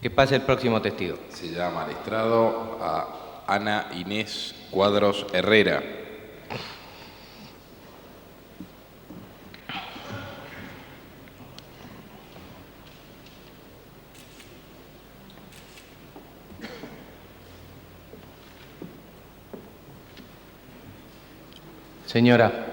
Que pase el próximo testigo. Se llama al estrado a Ana Inés Cuadros Herrera. Señora,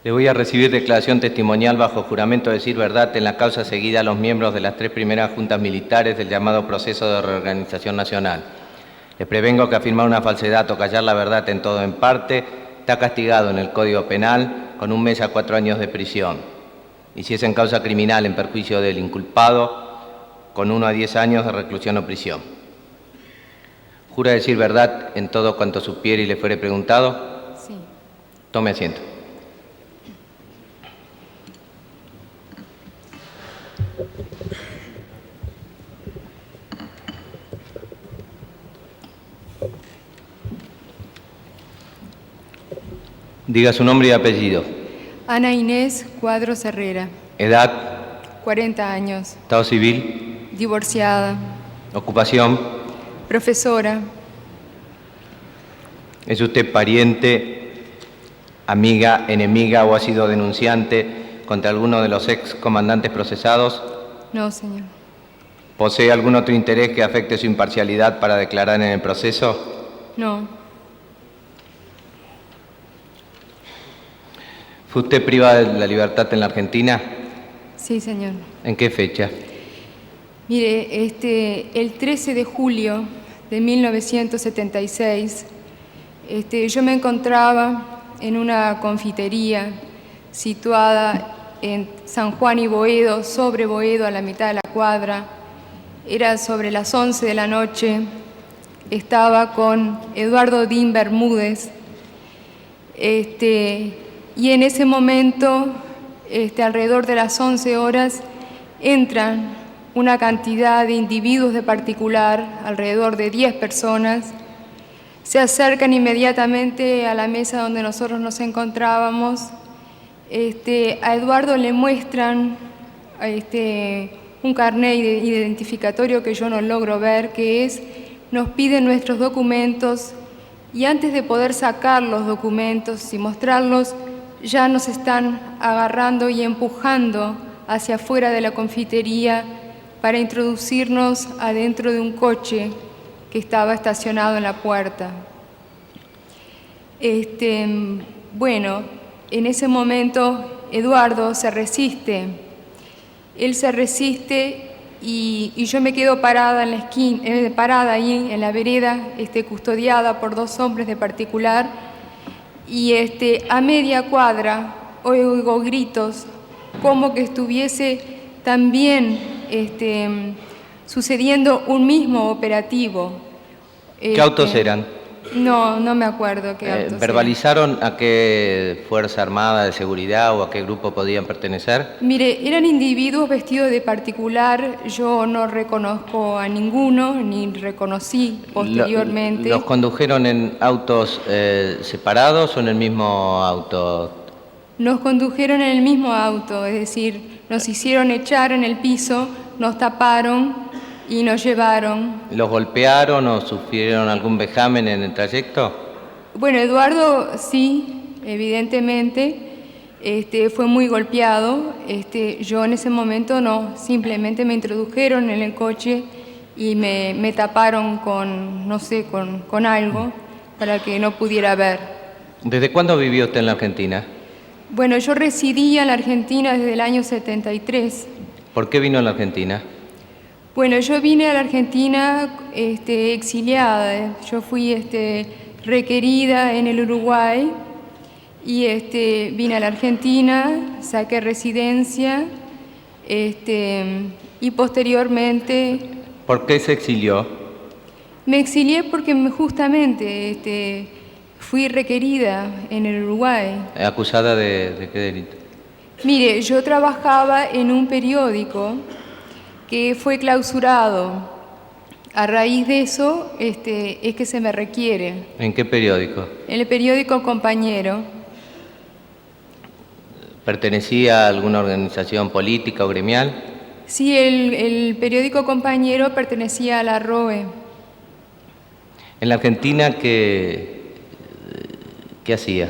le voy a recibir declaración testimonial bajo juramento de decir verdad en la causa seguida a los miembros de las 3 primeras juntas militares del llamado proceso de reorganización nacional. Les prevengo que afirmar una falsedad o callar la verdad en todo o en parte está castigado en el Código Penal con 1 mes a 4 años de prisión. Y si es en causa criminal en perjuicio del inculpado, con 1 a 10 años de reclusión o prisión. ¿Jura decir verdad en todo cuanto supiere y le fuere preguntado? Sí. Tome asiento. Diga su nombre y apellido. Ana Inés Cuadros Herrera. Edad. 40 años. Estado civil. Divorciada. Ocupación. Profesora. ¿Es usted pariente, amiga, enemiga o ha sido denunciante contra alguno de los ex comandantes procesados? No, señor. ¿Posee algún otro interés que afecte su imparcialidad para declarar en el proceso? No. ¿Fue usted privada de la libertad en la Argentina? Sí, señor. ¿En qué fecha? Mire, el 13 de julio de 1976, yo me encontraba en una confitería situada en San Juan y Boedo, sobre Boedo, a la mitad de la cuadra. Era sobre las 11 de la noche. Estaba con Eduardo Dín Bermúdez. Y en ese momento, alrededor de las 11 horas, entran una cantidad de individuos de particular, alrededor de 10 personas, se acercan inmediatamente a la mesa donde nosotros nos encontrábamos. A Eduardo le muestran un carnet identificatorio que yo no logro ver, que es, nos piden nuestros documentos, y antes de poder sacar los documentos y mostrarlos, ya nos están agarrando y empujando hacia afuera de la confitería para introducirnos adentro de un coche que estaba estacionado en la puerta. Bueno, en ese momento Eduardo se resiste. Él se resiste y yo me quedo parada en la esquina, parada ahí en la vereda, custodiada por 2 hombres de particular. Y a media cuadra oigo gritos como que estuviese también sucediendo un mismo operativo. ¿Qué autos eran? No me acuerdo qué autos ¿Verbalizaron a qué fuerza armada de seguridad o a qué grupo podían pertenecer? Mire, eran individuos vestidos de particular. Yo no reconozco a ninguno, ni reconocí posteriormente. ¿Los condujeron en autos separados o en el mismo auto? Nos condujeron en el mismo auto, es decir, nos hicieron echar en el piso, nos taparon y nos llevaron. ¿Los golpearon o sufrieron algún vejamen en el trayecto? Bueno, Eduardo sí, evidentemente, fue muy golpeado. Yo en ese momento no, simplemente me introdujeron en el coche y me taparon con, no sé, con algo para que no pudiera ver. ¿Desde cuándo vivió usted en la Argentina? Bueno, yo residía en la Argentina desde el año 73. ¿Por qué vino a la Argentina? Bueno, yo vine a la Argentina exiliada. Yo fui requerida en el Uruguay y vine a la Argentina, saqué residencia y posteriormente... ¿Por qué se exilió? Me exilié porque justamente fui requerida en el Uruguay. ¿Acusada de qué delito? Mire, yo trabajaba en un periódico que fue clausurado. A raíz de eso es que se me requiere. ¿En qué periódico? En el periódico Compañero. ¿Pertenecía a alguna organización política o gremial? Sí, el periódico Compañero pertenecía a la ROE. En la Argentina, ¿qué hacía?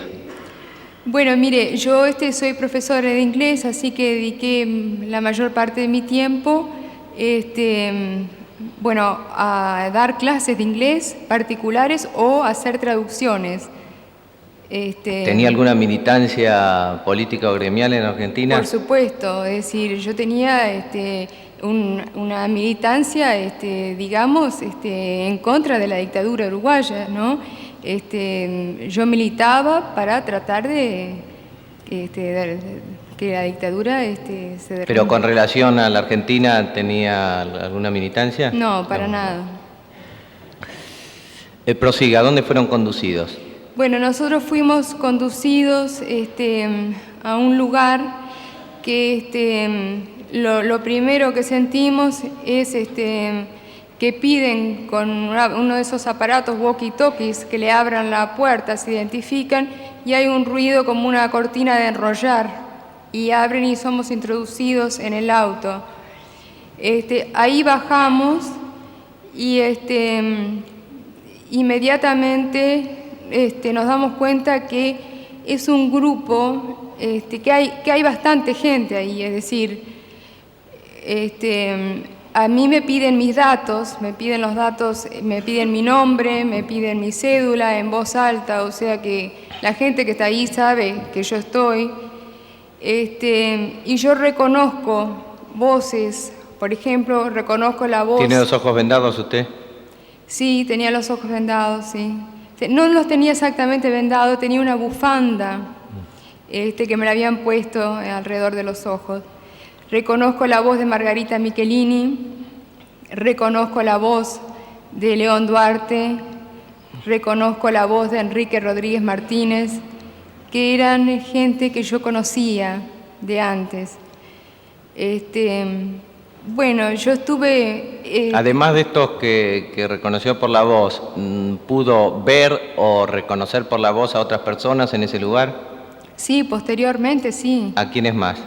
Bueno, mire, yo soy profesora de inglés, así que dediqué la mayor parte de mi tiempo a dar clases de inglés particulares o hacer traducciones. ¿Tenía alguna militancia política o gremial en Argentina? Por supuesto, es decir, yo tenía una militancia, digamos, en contra de la dictadura uruguaya, ¿no? Yo militaba para tratar de que la dictadura se derrumbe. ¿Pero con relación a la Argentina tenía alguna militancia? No, para nada. Prosiga, ¿a dónde fueron conducidos? Bueno, nosotros fuimos conducidos a un lugar que lo primero que sentimos es que piden con uno de esos aparatos walkie-talkies que le abran la puerta, se identifican y hay un ruido como una cortina de enrollar y abren y somos introducidos en el auto. Ahí bajamos y inmediatamente nos damos cuenta que es un grupo, que hay bastante gente ahí, es decir, a mí me piden mis datos, me piden los datos, me piden mi nombre, me piden mi cédula en voz alta, o sea que la gente que está ahí sabe que yo estoy, y yo reconozco voces, por ejemplo, reconozco la voz... ¿Tiene los ojos vendados usted? Sí, tenía los ojos vendados, sí. No los tenía exactamente vendados, tenía una bufanda que me la habían puesto alrededor de los ojos. Reconozco la voz de Margarita Michelini, reconozco la voz de León Duarte, reconozco la voz de Enrique Rodríguez Martínez, que eran gente que yo conocía de antes. Bueno, yo estuve... Además de estos que reconoció por la voz, ¿pudo ver o reconocer por la voz a otras personas en ese lugar? Sí, posteriormente sí. ¿A quiénes más?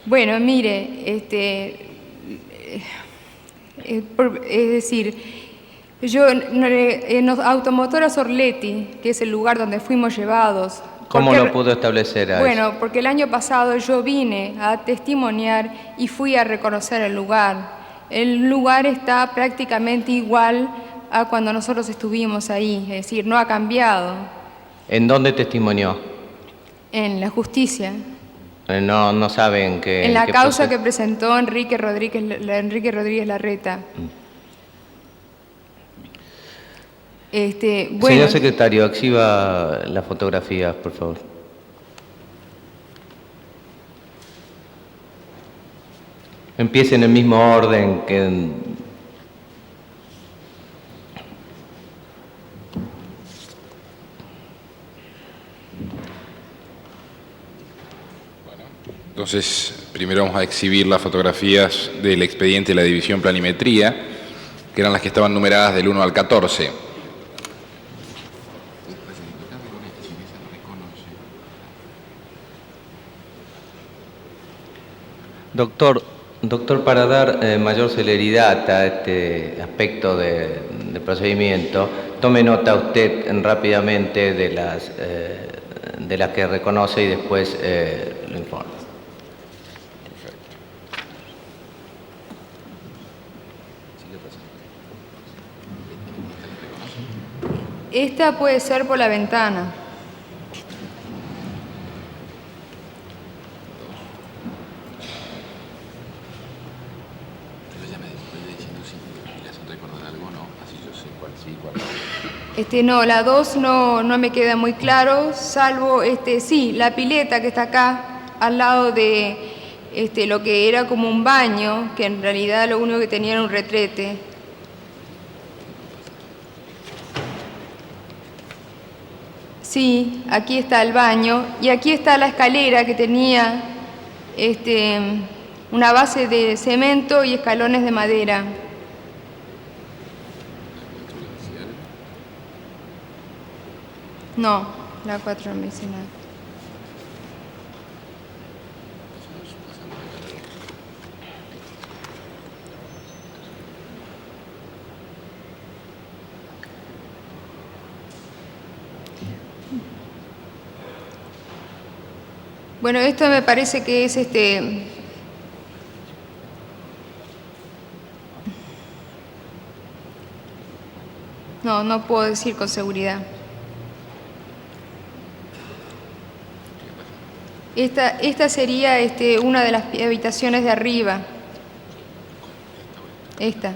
Bueno, mire, es decir, yo en Automotora Sorletti, que es el lugar donde fuimos llevados. ¿Cómo lo pudo establecer a Bueno, eso? porque el año pasado yo vine a testimoniar y fui a reconocer el lugar. El lugar está prácticamente igual a cuando nosotros estuvimos ahí, es decir, no ha cambiado. ¿En dónde testimonió? En la justicia. No saben que... En la causa que presentó Enrique Rodríguez Larreta. Bueno, Señor secretario, exhiba las fotografías, por favor. Empiece en el mismo orden que... Entonces, primero vamos a exhibir las fotografías del expediente de la División Planimetría, que eran las que estaban numeradas del 1 al 14. Doctor, para dar mayor celeridad a este aspecto del procedimiento, tome nota usted rápidamente de las que reconoce y después lo informa. Esta puede ser por la ventana. No, la 2 no me queda muy claro, salvo, sí, la pileta que está acá, al lado de lo que era como un baño, que en realidad lo único que tenía era un retrete. Sí, aquí está el baño y aquí está la escalera que tenía una base de cemento y escalones de madera. No, la 4 no me dice nada. Bueno, esto me parece que es No, no puedo decir con seguridad. Esta sería una de las habitaciones de arriba. Esta.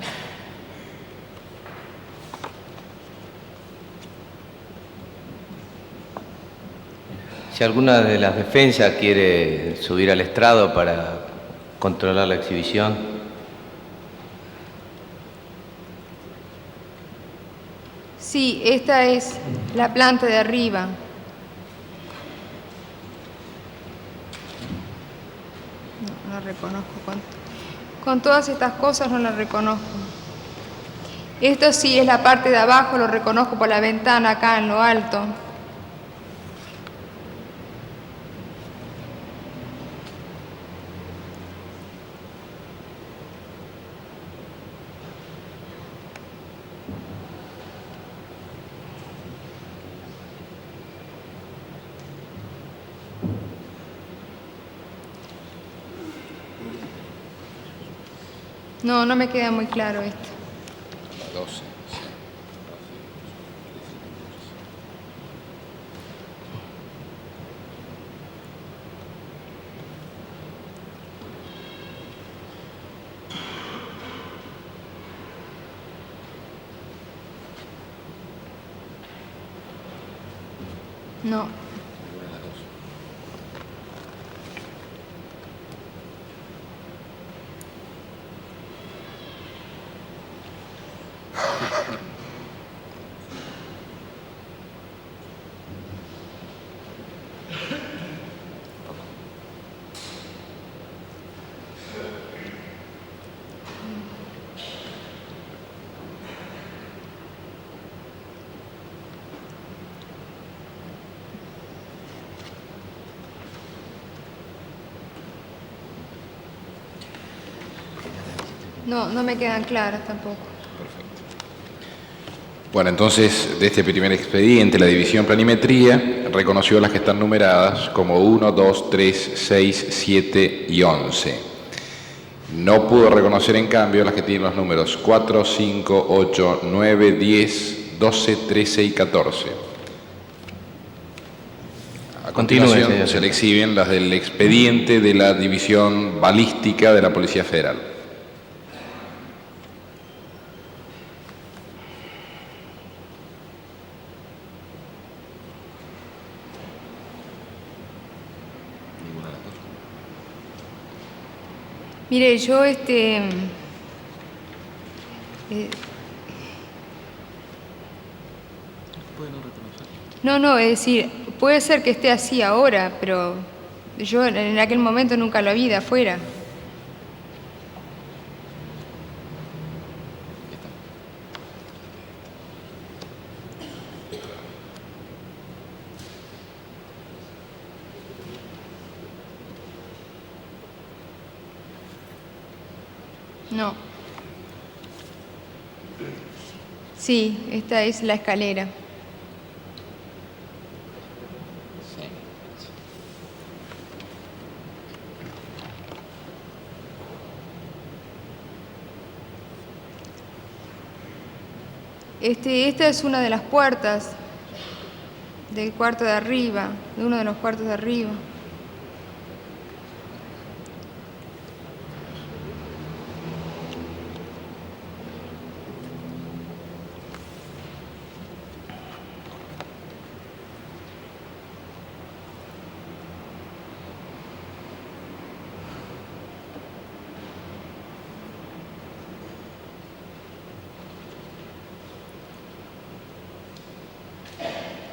Si alguna de las defensas quiere subir al estrado para controlar la exhibición. Sí, esta es la planta de arriba. No la reconozco. Con todas estas cosas no la reconozco. Esto sí es la parte de abajo, lo reconozco por la ventana acá en lo alto. No, no me queda muy claro esto. 12. Sí. No. No, no me quedan claras tampoco. Perfecto. Bueno, entonces, de este primer expediente, la división planimetría reconoció las que están numeradas como 1, 2, 3, 6, 7 y 11. No pudo reconocer, en cambio, las que tienen los números 4, 5, 8, 9, 10, 12, 13 y 14. A continuación, Continúe, señor. se le exhiben las del expediente de la división balística de la Policía Federal. Mire, yo No, es decir, puede ser que esté así ahora, pero yo en aquel momento nunca lo vi de afuera. No. Sí, esta es la escalera. Esta es una de las puertas del cuarto de arriba, de uno de los cuartos de arriba.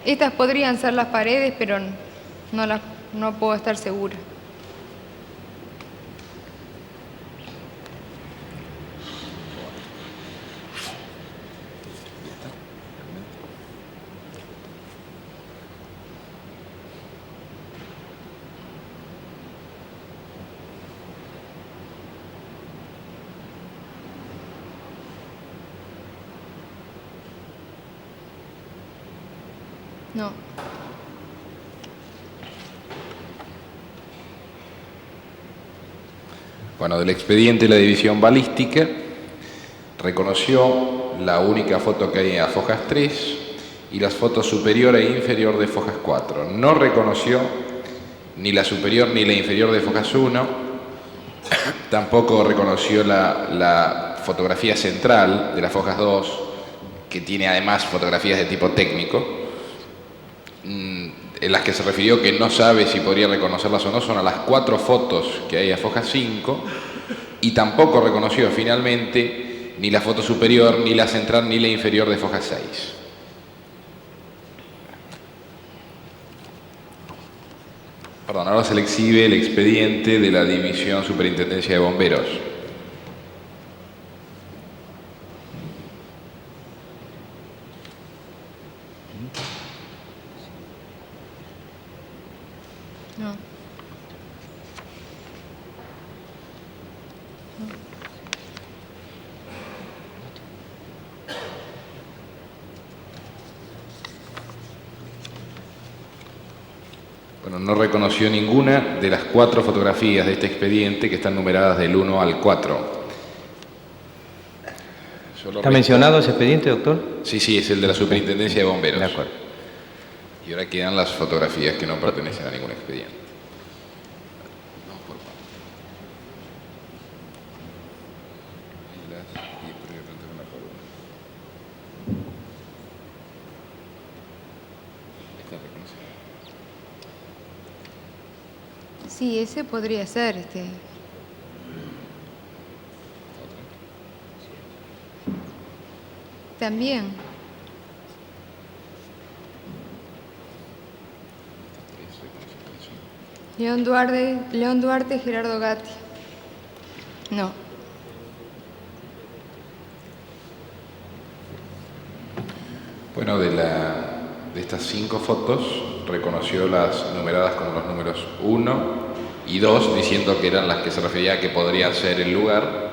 Estas podrían ser las paredes, pero no puedo estar segura. No. Bueno, del expediente de la división balística, reconoció la única foto que hay a fojas 3 y las fotos superior e inferior de fojas 4. No reconoció ni la superior ni la inferior de fojas 1, tampoco reconoció la fotografía central de las fojas 2, que tiene además fotografías de tipo técnico, en las que se refirió que no sabe si podría reconocerlas o no, son a las 4 fotos que hay a fojas 5, y tampoco reconoció finalmente ni la foto superior, ni la central, ni la inferior de fojas 6. Perdón, ahora se le exhibe el expediente de la División Superintendencia de Bomberos. No. Bueno, no reconoció ninguna de las 4 fotografías de este expediente que están numeradas del 1 al 4. ¿Está mencionado ese expediente, doctor? Sí, sí, es el de la Superintendencia de Bomberos. De acuerdo. Y ahora quedan las fotografías que no pertenecen a ningún expediente. Sí, ese podría ser, También. León Duarte, Gerardo Gatti. No. Bueno, de estas 5 fotos reconoció las numeradas como los números 1 y 2, diciendo que eran las que se refería a que podría ser el lugar.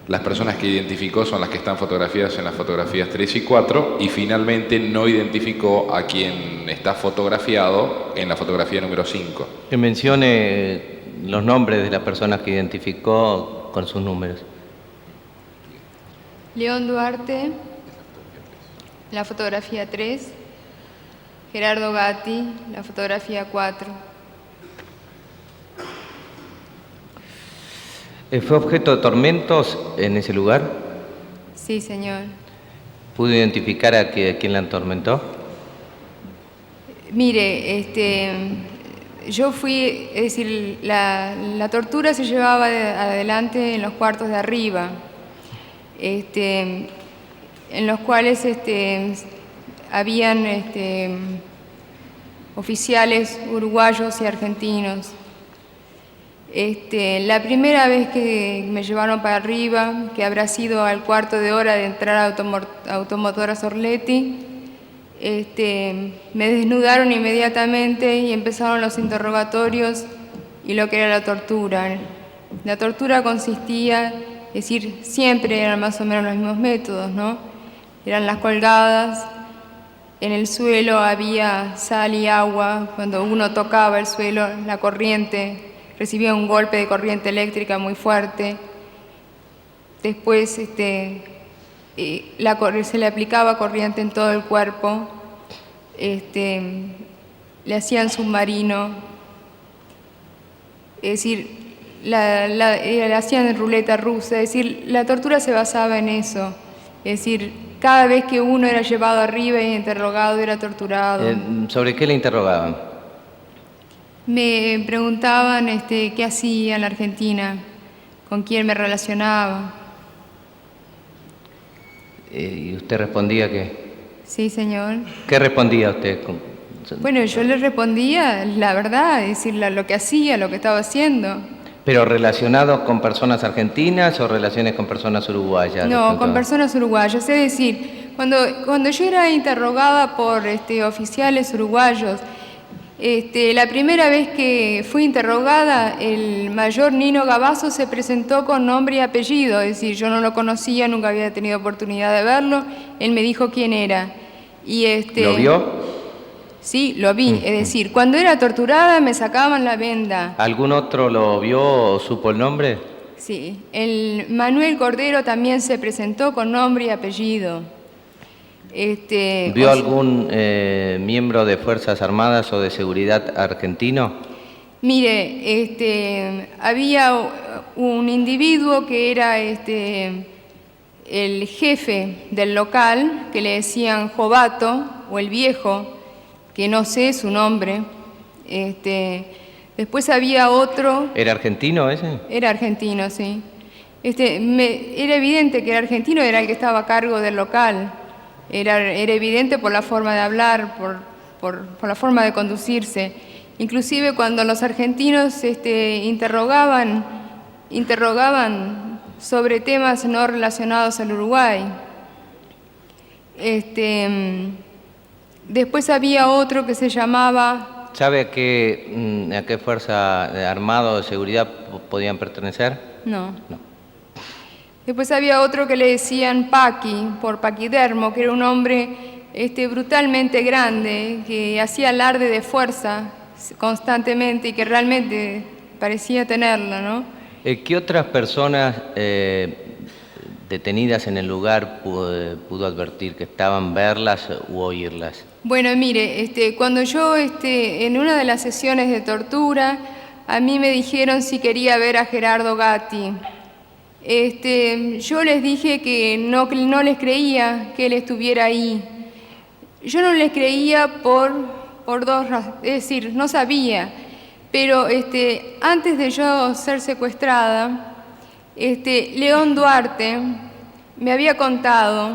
Las personas que identificó son las que están fotografiadas en las fotografías 3 y 4, y finalmente no identificó a quien está fotografiado en la fotografía número 5. Que mencione los nombres de las personas que identificó con sus números. León Duarte, la fotografía 3. Gerardo Gatti, la fotografía 4. ¿Fue objeto de tormentos en ese lugar? Sí, señor. ¿Pudo identificar a quién la atormentó? Mire, yo fui, es decir, la tortura se llevaba adelante en los cuartos de arriba, en los cuales habían oficiales uruguayos y argentinos. La primera vez que me llevaron para arriba, que habrá sido al cuarto de hora de entrar a Automotora Sorletti, me desnudaron inmediatamente y empezaron los interrogatorios y lo que era la tortura. La tortura consistía, es decir, siempre eran más o menos los mismos métodos, ¿no? Eran las colgadas, en el suelo había sal y agua, cuando uno tocaba el suelo, la corriente recibía un golpe de corriente eléctrica muy fuerte. Después se le aplicaba corriente en todo el cuerpo, le hacían submarino, es decir, le hacían ruleta rusa, es decir, la tortura se basaba en eso, es decir, cada vez que uno era llevado arriba y interrogado era torturado. ¿Sobre qué le interrogaban? Me preguntaban qué hacía en la Argentina, con quién me relacionaba. ¿Y usted respondía qué? Sí, señor. ¿Qué respondía usted? Bueno, yo le respondía la verdad, es decir, lo que hacía, lo que estaba haciendo. ¿Pero relacionados con personas argentinas o relaciones con personas uruguayas? No, con personas uruguayas. Es decir, cuando yo era interrogada por oficiales uruguayos, la primera vez que fui interrogada, el mayor Nino Gavazo se presentó con nombre y apellido, es decir, yo no lo conocía, nunca había tenido oportunidad de verlo, él me dijo quién era. Y ¿Lo vio? Sí, lo vi, es decir, cuando era torturada me sacaban la venda. ¿Algún otro lo vio o supo el nombre? Sí, el Manuel Cordero también se presentó con nombre y apellido. ¿Vio algún miembro de Fuerzas Armadas o de Seguridad argentino? Mire, había un individuo que era el jefe del local, que le decían Jovato, o el viejo, que no sé su nombre. Después había otro... ¿Era argentino ese? Era argentino, sí. Era evidente que era argentino, era el que estaba a cargo del local. Era evidente por la forma de hablar, por la forma de conducirse. Inclusive cuando los argentinos interrogaban sobre temas no relacionados al Uruguay. Después había otro que se llamaba... ¿Sabe a qué fuerza armada o de seguridad podían pertenecer? No. Después había otro que le decían Paqui, por paquidermo, que era un hombre brutalmente grande, que hacía alarde de fuerza constantemente y que realmente parecía tenerla, ¿no? ¿Qué otras personas detenidas en el lugar pudo advertir que estaban verlas u oírlas? Bueno, mire, cuando yo en una de las sesiones de tortura, a mí me dijeron si quería ver a Gerardo Gatti. Yo les dije que no les creía que él estuviera ahí. Yo no les creía por dos razones, es decir, no sabía, pero antes de yo ser secuestrada, León Duarte me había contado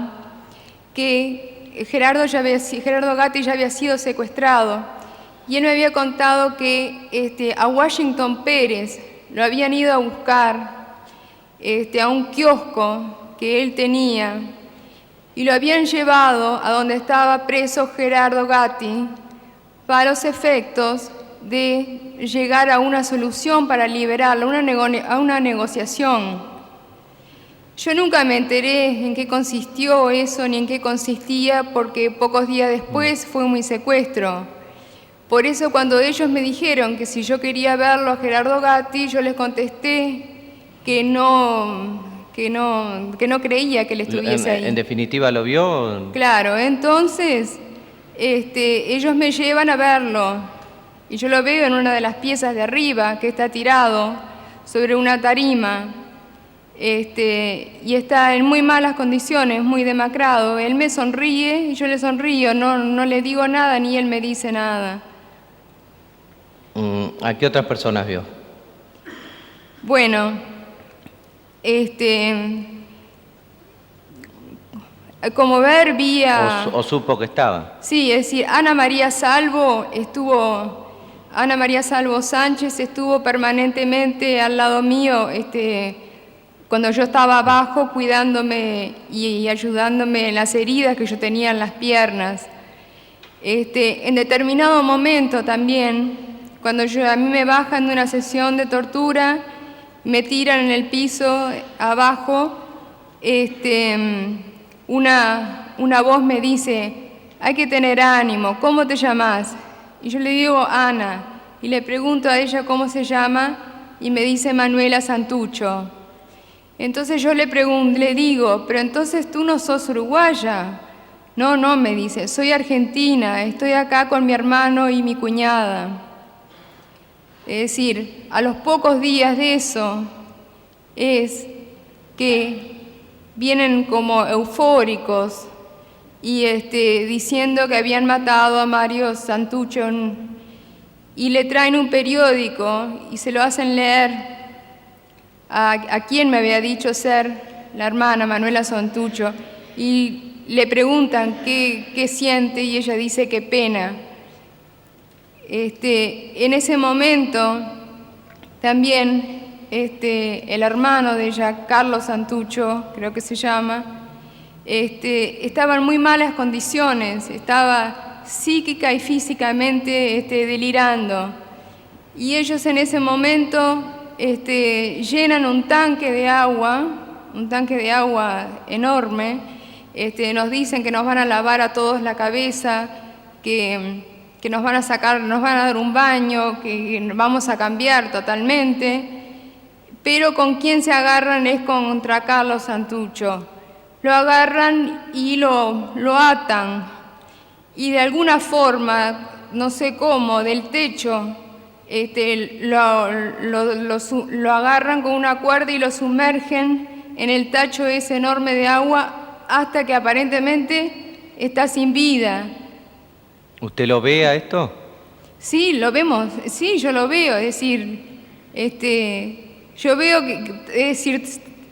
que Gerardo Gatti ya había sido secuestrado y él me había contado que a Washington Pérez lo habían ido a buscar a un kiosco que él tenía y lo habían llevado a donde estaba preso Gerardo Gatti para los efectos de llegar a una solución para liberarlo, a una negociación. Yo nunca me enteré en qué consistió eso ni en qué consistía porque pocos días después fue mi secuestro. Por eso cuando ellos me dijeron que si yo quería verlo a Gerardo Gatti, yo les contesté que no creía que él estuviese ahí. ¿En definitiva lo vio? Claro, entonces ellos me llevan a verlo y yo lo veo en una de las piezas de arriba que está tirado sobre una tarima y está en muy malas condiciones, muy demacrado. Él me sonríe y yo le sonrío, no le digo nada ni él me dice nada. ¿A qué otras personas vio? Bueno, como ver, vi a... ¿O supo que estaba? Sí, es decir, Ana María Salvo Sánchez estuvo permanentemente al lado mío, cuando yo estaba abajo cuidándome y ayudándome en las heridas que yo tenía en las piernas. En determinado momento también, cuando a mí me bajan de una sesión de tortura, me tiran en el piso abajo, una voz me dice, hay que tener ánimo, ¿cómo te llamas? Y yo le digo Ana, y le pregunto a ella cómo se llama, y me dice Manuela Santucho. Entonces yo le digo, pero entonces tú no sos uruguaya. No, me dice, soy argentina, estoy acá con mi hermano y mi cuñada. Es decir, a los pocos días de eso es que vienen como eufóricos y diciendo que habían matado a Mario Santucho y le traen un periódico y se lo hacen leer a quien me había dicho ser la hermana Manuela Santucho y le preguntan qué siente y ella dice que pena. En ese momento también el hermano de ella, Carlos Santucho, creo que se llama, estaba en muy malas condiciones, estaba psíquica y físicamente delirando. Y ellos en ese momento llenan un tanque de agua enorme, nos dicen que nos van a lavar a todos la cabeza, que nos van a dar un baño, que vamos a cambiar totalmente. pero con quien se agarran es contra Carlos Santucho. Lo agarran y lo atan, y de alguna forma, no sé cómo, del techo, lo agarran con una cuerda y lo sumergen en el tacho ese enorme de agua hasta que aparentemente está sin vida. ¿Usted lo ve a esto? Sí, lo vemos, sí, yo lo veo, es decir, yo veo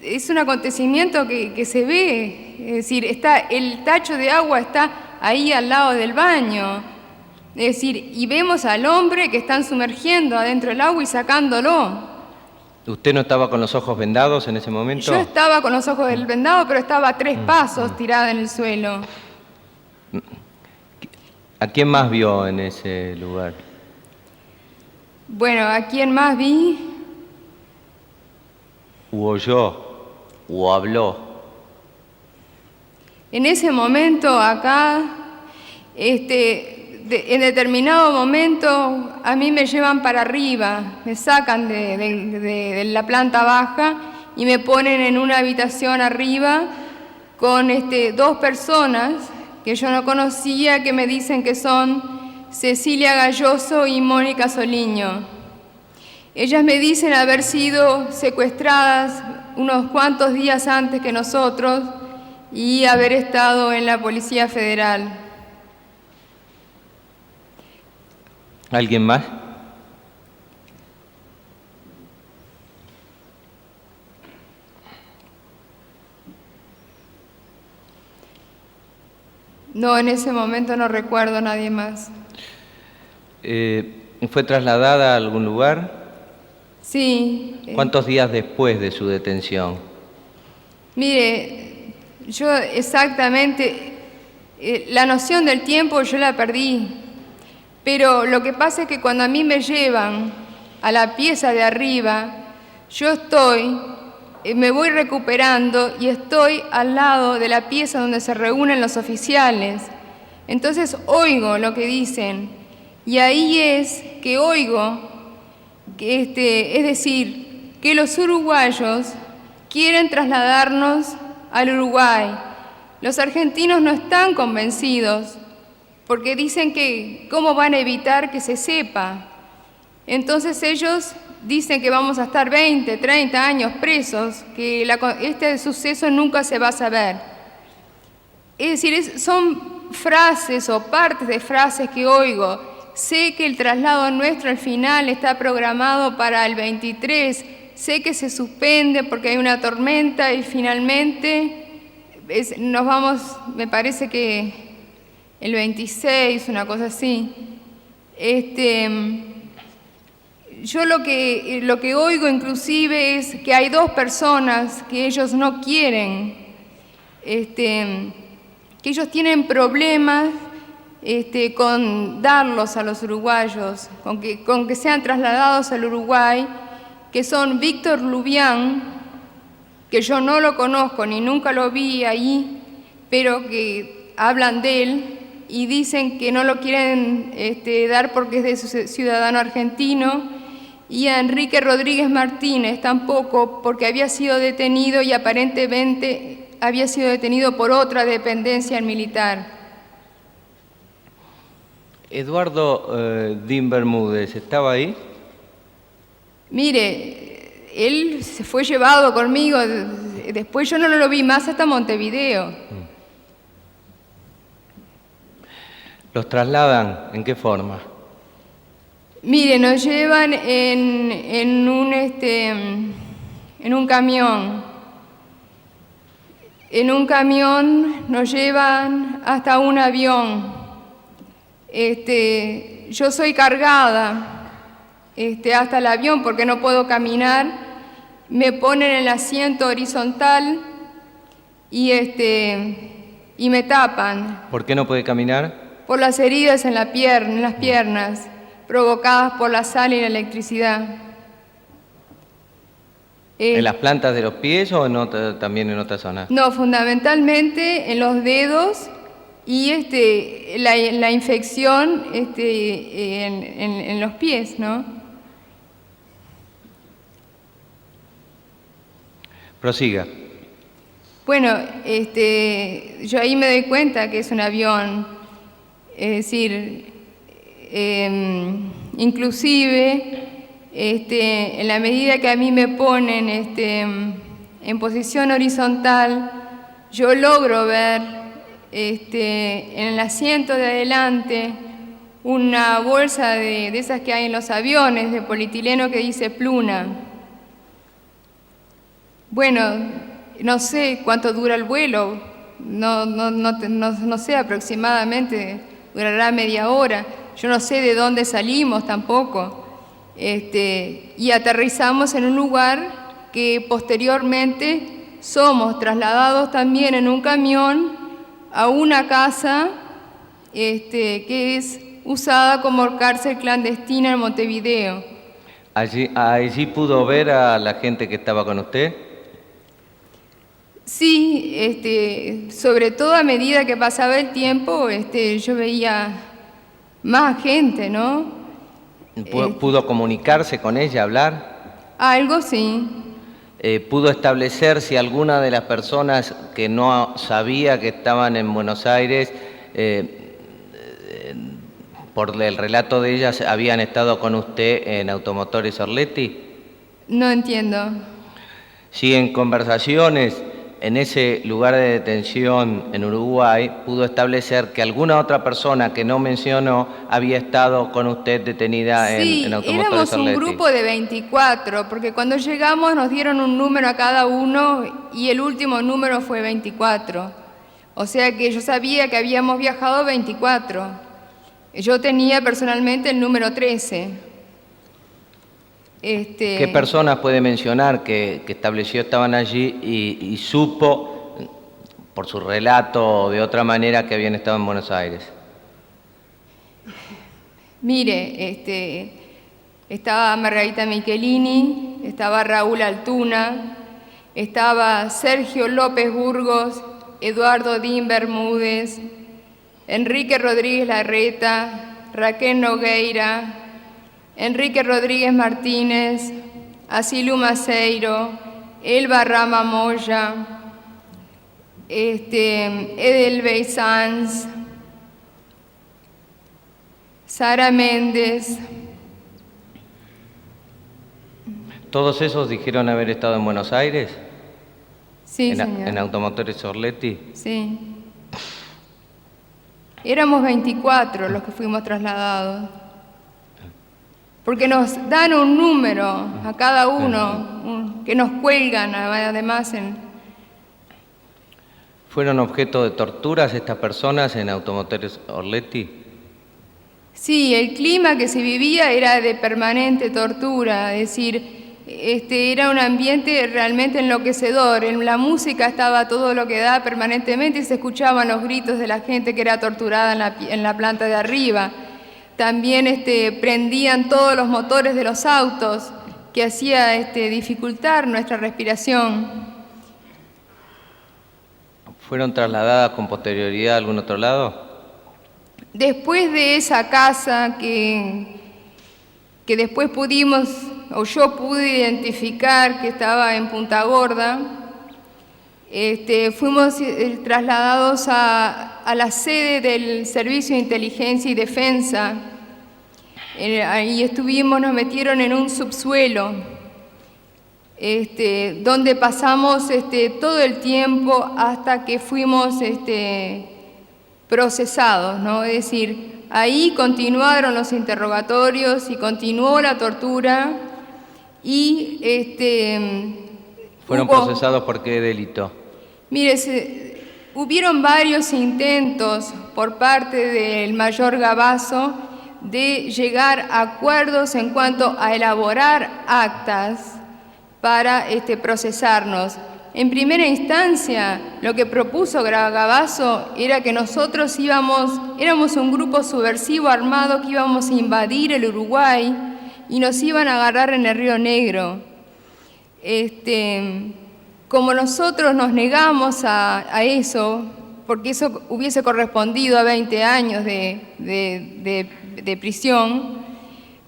es un acontecimiento que se ve, es decir, el tacho de agua está ahí al lado del baño, es decir, y vemos al hombre que están sumergiendo adentro del agua y sacándolo. ¿Usted no estaba con los ojos vendados en ese momento? Yo estaba con los ojos vendados, pero estaba a 3 pasos tirada en el suelo. ¿A quién más vio en ese lugar? Bueno, ¿a quién más vi? ¿U oyó? ¿U habló? En ese momento acá, en determinado momento a mí me llevan para arriba, me sacan de la planta baja y me ponen en una habitación arriba con 2 personas que yo no conocía, que me dicen que son Cecilia Galloso y Mónica Soliño. Ellas me dicen haber sido secuestradas unos cuantos días antes que nosotros y haber estado en la Policía Federal. ¿Alguien más? No, en ese momento no recuerdo a nadie más. ¿Fue trasladada a algún lugar? Sí. ¿Cuántos días después de su detención? Mire, yo exactamente, la noción del tiempo yo la perdí, pero lo que pasa es que cuando a mí me llevan a la pieza de arriba, yo me voy recuperando y estoy al lado de la pieza donde se reúnen los oficiales. Entonces oigo lo que dicen y ahí es que oigo que es decir, que los uruguayos quieren trasladarnos al Uruguay. Los argentinos no están convencidos porque dicen que cómo van a evitar que se sepa. Entonces ellos dicen que vamos a estar 20, 30 años presos, que este suceso nunca se va a saber. Es decir, son frases o partes de frases que oigo. Sé que el traslado nuestro al final está programado para el 23, sé que se suspende porque hay una tormenta y finalmente nos vamos, me parece que el 26, una cosa así. Yo lo que oigo inclusive es que hay 2 personas que ellos no quieren, que ellos tienen problemas con darlos a los uruguayos, con que sean trasladados al Uruguay, que son Víctor Lubián, que yo no lo conozco ni nunca lo vi ahí, pero que hablan de él y dicen que no lo quieren dar porque es de ciudadano argentino, y a Enrique Rodríguez Martínez tampoco, porque había sido detenido y aparentemente había sido detenido por otra dependencia militar. Eduardo Dín Bermúdez, ¿estaba ahí? Mire, él se fue llevado conmigo, después yo no lo vi más hasta Montevideo. ¿Los trasladan? ¿En qué forma? Mire, nos llevan en un camión. En un camión nos llevan hasta un avión. Yo soy cargada hasta el avión porque no puedo caminar. Me ponen en el asiento horizontal y me tapan. ¿Por qué no puede caminar? Por las heridas en las piernas, provocadas por la sal y la electricidad. ¿En las plantas de los pies o también en otras zonas? No, fundamentalmente en los dedos y la infección en los pies, ¿no? Prosiga. Bueno, yo ahí me doy cuenta que es un avión, es decir, inclusive en la medida que a mí me ponen en posición horizontal, yo logro ver en el asiento de adelante una bolsa de esas que hay en los aviones, de polietileno que dice Pluna. Bueno, no sé cuánto dura el vuelo, no sé, aproximadamente durará media hora. Yo no sé de dónde salimos tampoco. Y aterrizamos en un lugar que posteriormente somos trasladados también en un camión a una casa que es usada como cárcel clandestina en Montevideo. ¿Allí pudo ver a la gente que estaba con usted? Sí, sobre todo a medida que pasaba el tiempo, yo veía más gente, ¿no? ¿Pudo comunicarse con ella, hablar? Algo sí. ¿Pudo establecer si alguna de las personas que no sabía que estaban en Buenos Aires, por el relato de ellas, habían estado con usted en Automotores Orletti? No entiendo. Sí, en conversaciones en ese lugar de detención en Uruguay, pudo establecer que alguna otra persona que no mencionó había estado con usted detenida en Automotores éramos un Orletti. grupo de 24, porque cuando llegamos nos dieron un número a cada uno y el último número fue 24. O sea que yo sabía que habíamos viajado 24. Yo tenía personalmente el número 13. ¿Qué personas puede mencionar que estableció estaban allí y supo, por su relato o de otra manera, que habían estado en Buenos Aires? Mire, estaba Margarita Michelini, estaba Raúl Altuna, estaba Sergio López Burgos, Eduardo Dín Bermúdez, Enrique Rodríguez Larreta, Raquel Nogueira, Enrique Rodríguez Martínez, Asilú Maceiro, Elba Rama Moya, Edelweiss Sanz, Sara Méndez. ¿Todos esos dijeron haber estado en Buenos Aires? Sí, señor. ¿En Automotores Orletti? Sí. Éramos 24 los que fuimos trasladados. Porque nos dan un número a cada uno, que nos cuelgan además ¿Fueron objeto de torturas estas personas en Automotores Orletti? Sí, el clima que se vivía era de permanente tortura, es decir, era un ambiente realmente enloquecedor. En la música estaba todo lo que da permanentemente y se escuchaban los gritos de la gente que era torturada en la planta de arriba. También prendían todos los motores de los autos, que hacía dificultar nuestra respiración. ¿Fueron trasladadas con posterioridad a algún otro lado? Después de esa casa que después pudimos, o yo pude identificar que estaba en Punta Gorda, fuimos trasladados a la sede del Servicio de Inteligencia y Defensa. Ahí estuvimos, nos metieron en un subsuelo, donde pasamos todo el tiempo hasta que fuimos procesados, ¿no? Es decir, ahí continuaron los interrogatorios y continuó la tortura y ¿Fueron procesados por qué delito? Mire, hubieron varios intentos por parte del mayor Gabazo de llegar a acuerdos en cuanto a elaborar actas para procesarnos. En primera instancia, lo que propuso Gabazo era que nosotros éramos un grupo subversivo armado que íbamos a invadir el Uruguay y nos iban a agarrar en el Río Negro. Como nosotros nos negamos a eso, porque eso hubiese correspondido a 20 años de prisión,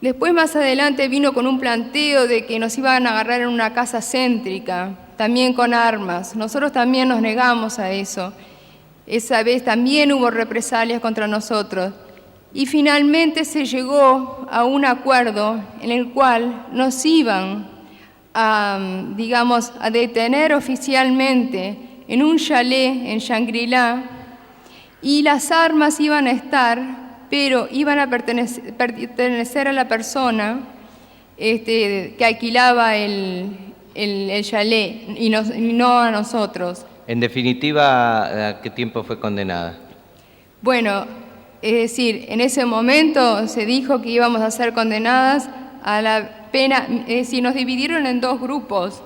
después más adelante vino con un planteo de que nos iban a agarrar en una casa céntrica. también con armas. Nosotros también nos negamos a eso. Esa vez también hubo represalias contra nosotros. Y finalmente se llegó a un acuerdo en el cual nos iban a, digamos, a detener oficialmente en un chalet en Shangri-La, y las armas iban a estar, pero iban a pertenecer a la persona que alquilaba el chalet y no a nosotros. En definitiva, ¿a qué tiempo fue condenada? Bueno, es decir, en ese momento se dijo que íbamos a ser condenadas a la pena, es decir, nos dividieron en dos grupos.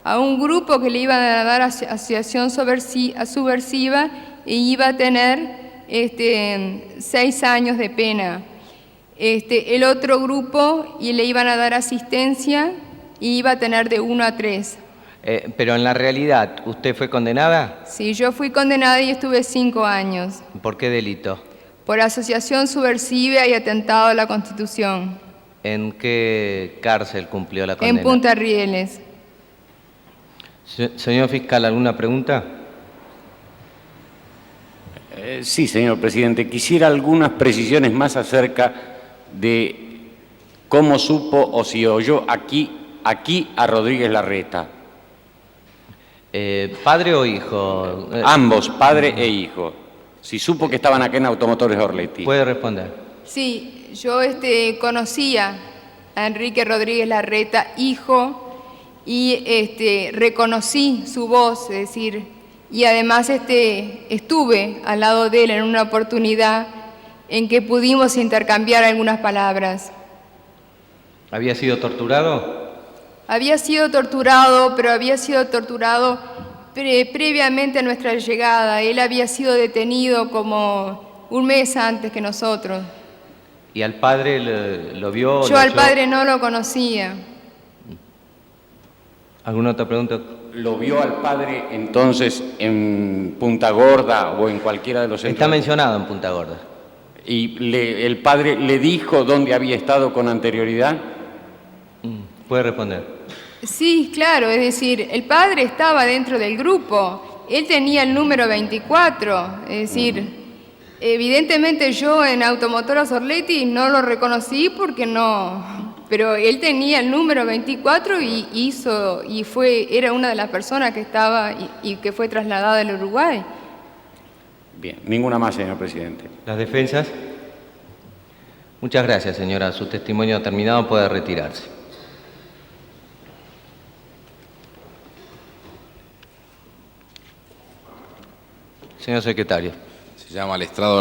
A un grupo que le iban a dar asociación subversiva e iba a tener 6 años de pena. El otro grupo y le iban a dar asistencia y iba a tener de 1 a 3. Pero en la realidad, ¿usted fue condenada? Sí, yo fui condenada y estuve 5 años. ¿Por qué delito? Por asociación subversiva y atentado a la Constitución. ¿En qué cárcel cumplió la condena? En Punta Rieles. Señor fiscal, ¿alguna pregunta? Sí, señor presidente. Quisiera algunas precisiones más acerca de cómo supo o si oyó aquí a Rodríguez Larreta. ¿Padre o hijo? Ambos, padre e hijo. Si supo que estaban acá en Automotores Orletti. Puede responder. Sí, yo conocía a Enrique Rodríguez Larreta, hijo, y reconocí su voz, es decir, y además estuve al lado de él en una oportunidad en que pudimos intercambiar algunas palabras. ¿Había sido torturado? Había sido torturado, pero había sido torturado previamente a nuestra llegada. Él había sido detenido como 1 mes antes que nosotros. ¿Y al padre lo vio? Yo al padre no lo conocía. ¿Alguna otra pregunta? ¿Lo vio al padre entonces en Punta Gorda o en cualquiera de los centros? Está mencionado en Punta Gorda. ¿Y el padre le dijo dónde había estado con anterioridad? Puede responder. Sí, claro, es decir, el padre estaba dentro del grupo, él tenía el número 24, es decir, evidentemente yo en Automotoras Orletti no lo reconocí porque no, pero él tenía el número 24 era una de las personas que estaba y que fue trasladada al Uruguay. Bien, ninguna más, señor presidente. ¿Las defensas? Muchas gracias, señora. Su testimonio ha terminado, puede retirarse. Señor secretario. Se llama al estrado